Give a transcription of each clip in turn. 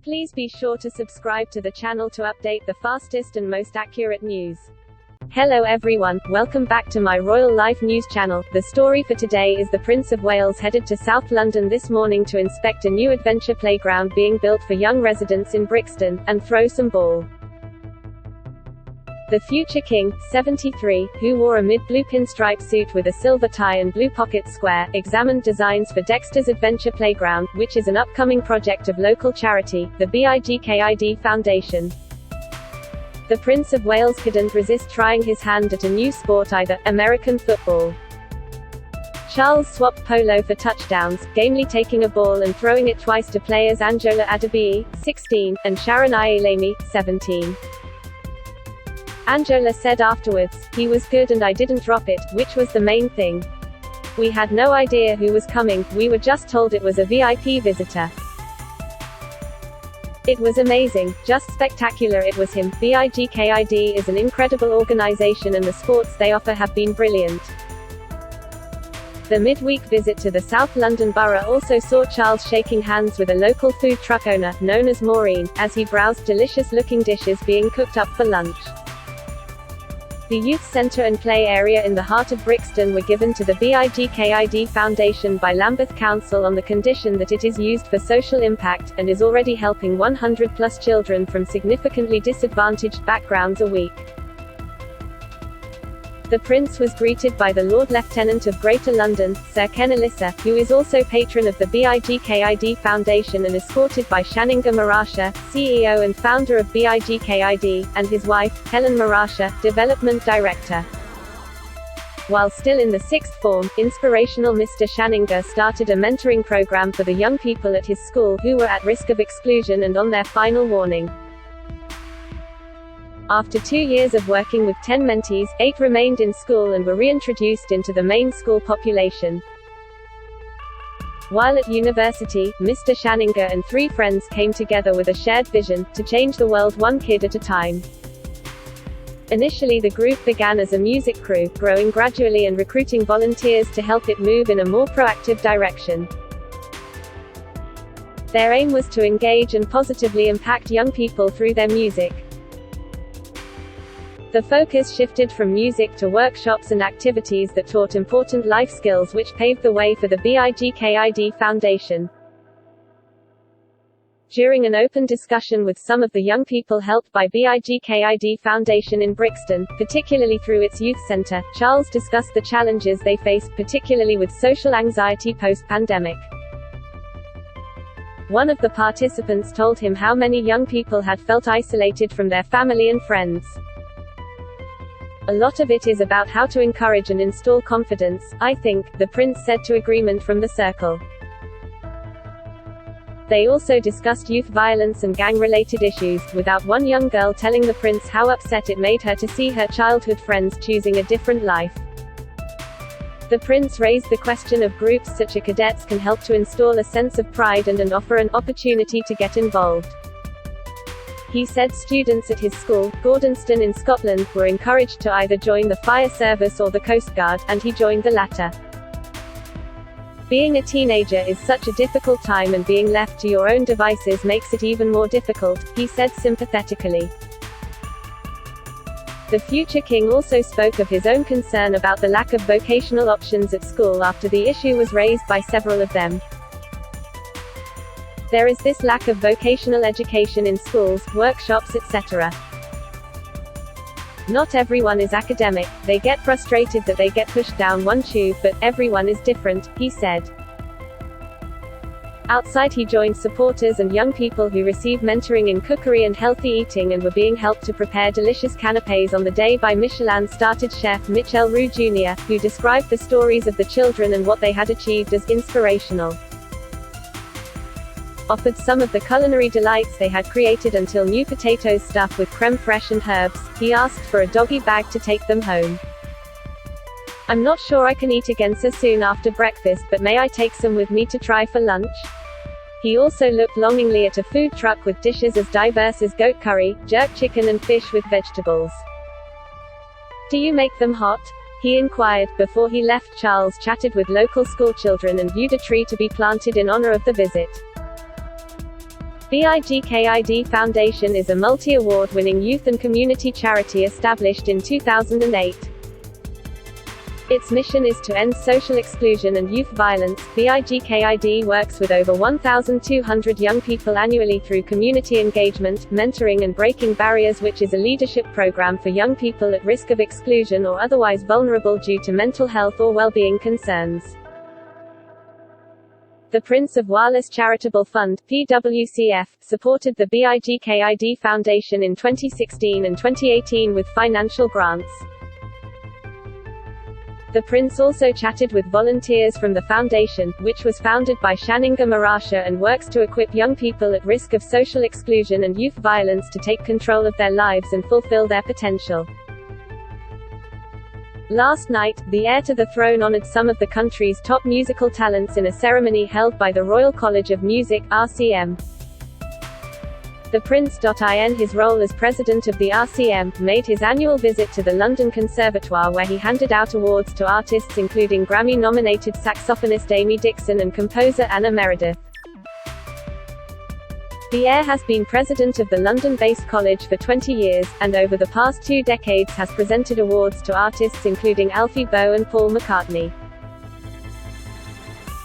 Please be sure to subscribe to the channel to update the fastest and most accurate news. Hello everyone, welcome back to my Royal Life News channel. The story for today is the Prince of Wales headed to South London this morning to inspect a new adventure playground being built for young residents in Brixton, and throw some ball. The future king, 73, who wore a mid-blue pinstripe suit with a silver tie and blue pocket square, examined designs for Dexter's Adventure Playground, which is an upcoming project of local charity, the BIGKID Foundation. The Prince of Wales couldn't resist trying his hand at a new sport either, American football. Charles swapped polo for touchdowns, gamely taking a ball and throwing it twice to players Anjola Adebayi, 16, and Sharon Ayelami, 17. Anjola said afterwards, "He was good and I didn't drop it, which was the main thing. We had no idea who was coming, we were just told it was a VIP visitor. It was amazing, just spectacular. It was him." BIGKID is an incredible organization and the sports they offer have been brilliant. The midweek visit to the South London Borough also saw Charles shaking hands with a local food truck owner, known as Maureen, as he browsed delicious-looking dishes being cooked up for lunch. The youth centre and play area in the heart of Brixton were given to the BIGKID Foundation by Lambeth Council on the condition that it is used for social impact, and is already helping 100+ children from significantly disadvantaged backgrounds a week. The Prince was greeted by the Lord Lieutenant of Greater London, Sir Ken Elissa, who is also patron of the BIGKID Foundation, and escorted by Shaninga Marasha, CEO and founder of BIGKID, and his wife, Helen Marasha, Development Director. While still in the sixth form, inspirational Mr. Shaninga started a mentoring program for the young people at his school who were at risk of exclusion and on their final warning. After 2 years of working with 10 mentees, 8 remained in school and were reintroduced into the main school population. While at university, Mr. Shaninga and 3 friends came together with a shared vision, to change the world one kid at a time. Initially the group began as a music crew, growing gradually and recruiting volunteers to help it move in a more proactive direction. Their aim was to engage and positively impact young people through their music. The focus shifted from music to workshops and activities that taught important life skills, which paved the way for the BIGKID Foundation. During an open discussion with some of the young people helped by BIGKID Foundation in Brixton, particularly through its youth centre, Charles discussed the challenges they faced, particularly with social anxiety post-pandemic. One of the participants told him how many young people had felt isolated from their family and friends. "A lot of it is about how to encourage and install confidence, I think," the Prince said to Agreement from the Circle. They also discussed youth violence and gang-related issues, without one young girl telling the Prince how upset it made her to see her childhood friends choosing a different life. The Prince raised the question of groups such as cadets can help to install a sense of pride and offer an opportunity to get involved. He said students at his school, Gordonston in Scotland, were encouraged to either join the fire service or the Coast Guard, and he joined the latter. "Being a teenager is such a difficult time and being left to your own devices makes it even more difficult," he said sympathetically. The future king also spoke of his own concern about the lack of vocational options at school after the issue was raised by several of them. "There is this lack of vocational education in schools, workshops, etc. Not everyone is academic, they get frustrated that they get pushed down one tube, but everyone is different," he said. Outside he joined supporters and young people who receive mentoring in cookery and healthy eating and were being helped to prepare delicious canapés on the day by Michelin-started chef Michel Roux Jr., who described the stories of the children and what they had achieved as inspirational. Offered some of the culinary delights they had created until new potatoes stuffed with creme fraiche and herbs, he asked for a doggy bag to take them home. "I'm not sure I can eat again so soon after breakfast, but may I take some with me to try for lunch?" He also looked longingly at a food truck with dishes as diverse as goat curry, jerk chicken and fish with vegetables. "Do you make them hot?" he inquired. Before he left, Charles chatted with local schoolchildren and viewed a tree to be planted in honor of the visit. BIGKID Foundation is a multi-award-winning youth and community charity established in 2008. Its mission is to end social exclusion and youth violence. BIGKID works with over 1,200 young people annually through community engagement, mentoring and breaking barriers, which is a leadership program for young people at risk of exclusion or otherwise vulnerable due to mental health or well-being concerns. The Prince of Wales Charitable Fund (PWCF) supported the BIGKID Foundation in 2016 and 2018 with financial grants. The Prince also chatted with volunteers from the foundation, which was founded by Shaninga Marasha and works to equip young people at risk of social exclusion and youth violence to take control of their lives and fulfill their potential. Last night, the heir to the throne honored some of the country's top musical talents in a ceremony held by the Royal College of Music (RCM). The Prince.in his role as president of the RCM, made his annual visit to the London Conservatoire where he handed out awards to artists including Grammy-nominated saxophonist Amy Dixon and composer Anna Meredith. The heir has been president of the London-based college for 20 years, and over the past 2 decades has presented awards to artists including Alfie Boe and Paul McCartney.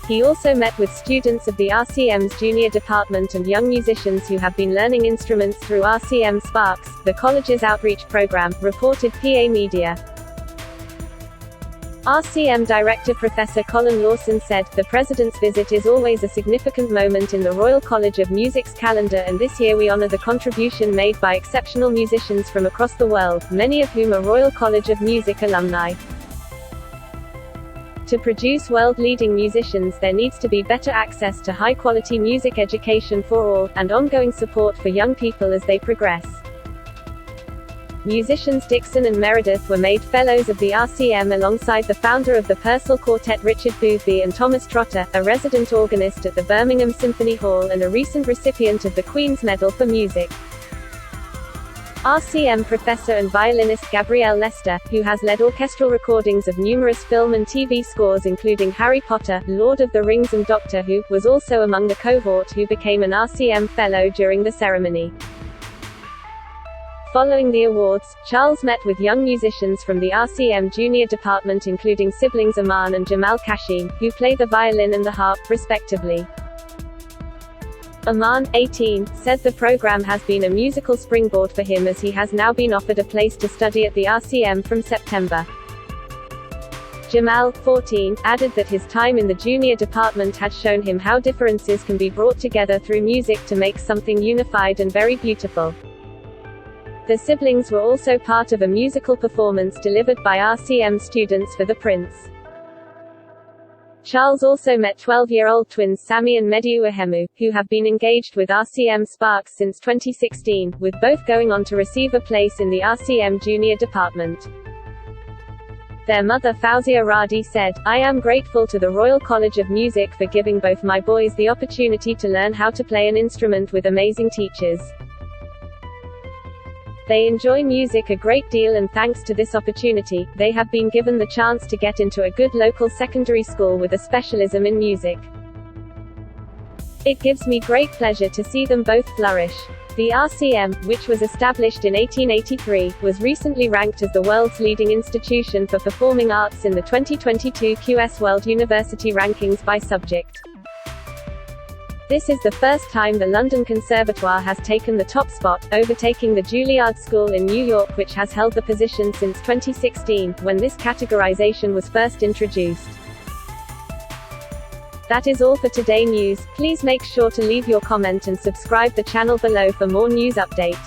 He also met with students of the RCM's junior department and young musicians who have been learning instruments through RCM Sparks, the college's outreach program, reported PA Media. RCM Director Professor Colin Lawson said, "The President's visit is always a significant moment in the Royal College of Music's calendar, and this year we honour the contribution made by exceptional musicians from across the world, many of whom are Royal College of Music alumni. To produce world-leading musicians there needs to be better access to high-quality music education for all, and ongoing support for young people as they progress." Musicians Dixon and Meredith were made Fellows of the RCM alongside the founder of the Purcell Quartet Richard Boothby and Thomas Trotter, a resident organist at the Birmingham Symphony Hall and a recent recipient of the Queen's Medal for Music. RCM professor and violinist Gabrielle Lester, who has led orchestral recordings of numerous film and TV scores including Harry Potter, Lord of the Rings and Doctor Who, was also among the cohort who became an RCM Fellow during the ceremony. Following the awards, Charles met with young musicians from the RCM junior department including siblings Aman and Jamal Kashim, who play the violin and the harp, respectively. Aman, 18, said the program has been a musical springboard for him as he has now been offered a place to study at the RCM from September. Jamal, 14, added that his time in the junior department had shown him how differences can be brought together through music to make something unified and very beautiful. The siblings were also part of a musical performance delivered by RCM students for the Prince. Charles also met 12-year-old twins Sammy and Mehdi Uwahemu, who have been engaged with RCM Sparks since 2016, with both going on to receive a place in the RCM junior department. Their mother Fauzia Radi said, "I am grateful to the Royal College of Music for giving both my boys the opportunity to learn how to play an instrument with amazing teachers. They enjoy music a great deal and thanks to this opportunity, they have been given the chance to get into a good local secondary school with a specialism in music. It gives me great pleasure to see them both flourish." The RCM, which was established in 1883, was recently ranked as the world's leading institution for performing arts in the 2022 QS World University Rankings by subject. This is the first time the London Conservatoire has taken the top spot, overtaking the Juilliard School in New York, which has held the position since 2016, when this categorization was first introduced. That is all for Today News. Please make sure to leave your comment and subscribe the channel below for more news update.